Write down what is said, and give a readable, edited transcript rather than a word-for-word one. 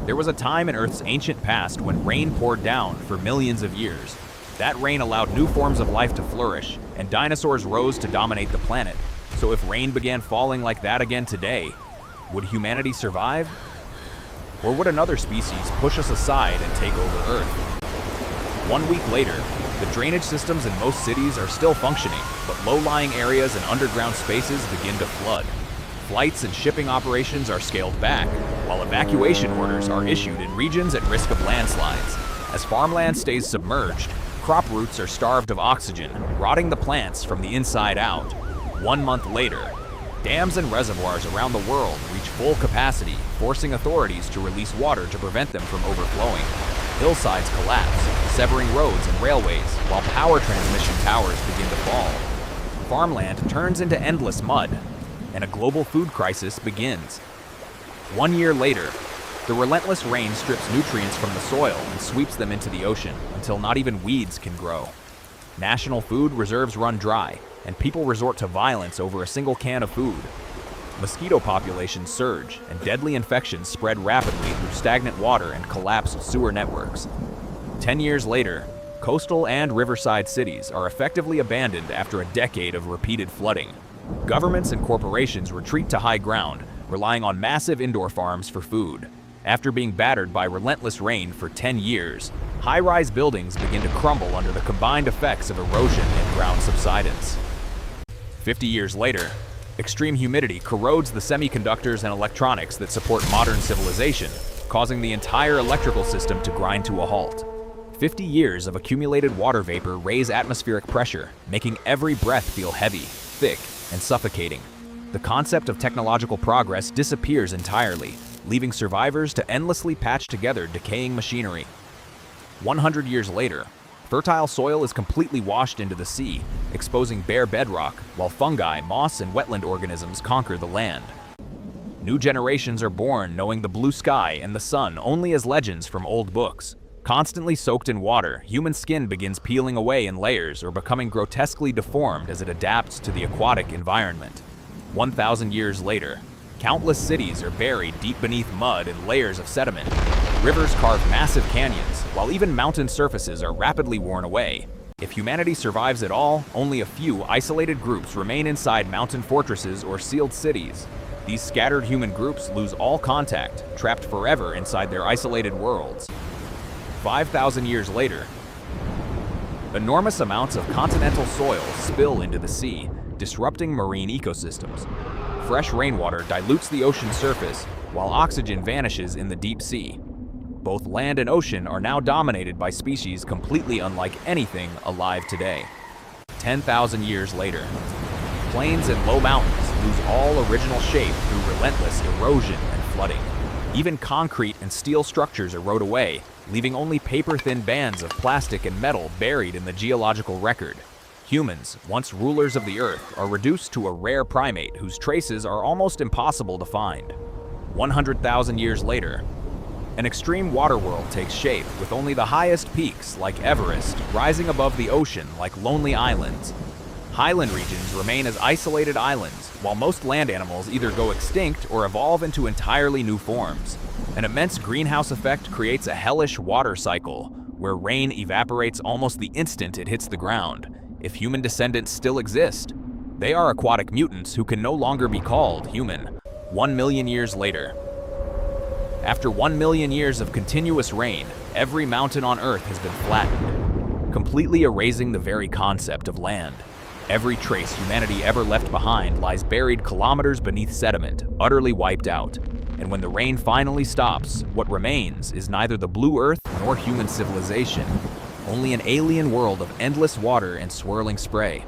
There was a time in Earth's ancient past when rain poured down for millions of years. That rain allowed new forms of life to flourish, and dinosaurs rose to dominate the planet. So if rain began falling like that again today, would humanity survive? Or would another species push us aside and take over Earth? 1 week later, the drainage systems in most cities are still functioning, but low-lying areas and underground spaces begin to flood. Flights and shipping operations are scaled back, while evacuation orders are issued in regions at risk of landslides. As farmland stays submerged, crop roots are starved of oxygen, rotting the plants from the inside out. 1 month later, dams and reservoirs around the world reach full capacity, forcing authorities to release water to prevent them from overflowing. Hillsides collapse, severing roads and railways, while power transmission towers begin to fall. Farmland turns into endless mud, and a global food crisis begins. 1 year later, the relentless rain strips nutrients from the soil and sweeps them into the ocean until not even weeds can grow. National food reserves run dry, and people resort to violence over a single can of food. Mosquito populations surge, and deadly infections spread rapidly through stagnant water and collapsed sewer networks. 10 years later, coastal and riverside cities are effectively abandoned after a decade of repeated flooding. Governments and corporations retreat to high ground, relying on massive indoor farms for food. After being battered by relentless rain for 10 years, high-rise buildings begin to crumble under the combined effects of erosion and ground subsidence. 50 years later, extreme humidity corrodes the semiconductors and electronics that support modern civilization, causing the entire electrical system to grind to a halt. 50 years of accumulated water vapor raise atmospheric pressure, making every breath feel heavy, thick, and suffocating. The concept of technological progress disappears entirely, leaving survivors to endlessly patch together decaying machinery. 100 years later, fertile soil is completely washed into the sea, exposing bare bedrock, while fungi, moss, and wetland organisms conquer the land. New generations are born knowing the blue sky and the sun only as legends from old books. Constantly soaked in water, human skin begins peeling away in layers or becoming grotesquely deformed as it adapts to the aquatic environment. 1,000 years later, countless cities are buried deep beneath mud and layers of sediment. Rivers carve massive canyons, while even mountain surfaces are rapidly worn away. If humanity survives at all, only a few isolated groups remain inside mountain fortresses or sealed cities. These scattered human groups lose all contact, trapped forever inside their isolated worlds. 5,000 years later, enormous amounts of continental soil spill into the sea, disrupting marine ecosystems. Fresh rainwater dilutes the ocean's surface, while oxygen vanishes in the deep sea. Both land and ocean are now dominated by species completely unlike anything alive today. 10,000 years later, plains and low mountains lose all original shape through relentless erosion and flooding. Even concrete and steel structures erode away, leaving only paper-thin bands of plastic and metal buried in the geological record. Humans, once rulers of the Earth, are reduced to a rare primate whose traces are almost impossible to find. 100,000 years later, an extreme water world takes shape, with only the highest peaks, like Everest, rising above the ocean like lonely islands. Highland regions remain as isolated islands, while most land animals either go extinct or evolve into entirely new forms. An immense greenhouse effect creates a hellish water cycle, where rain evaporates almost the instant it hits the ground. If human descendants still exist, they are aquatic mutants who can no longer be called human. 1 million years later. After 1 million years of continuous rain, every mountain on Earth has been flattened, completely erasing the very concept of land. Every trace humanity ever left behind lies buried kilometers beneath sediment, utterly wiped out. And when the rain finally stops, what remains is neither the blue Earth nor human civilization, only an alien world of endless water and swirling spray.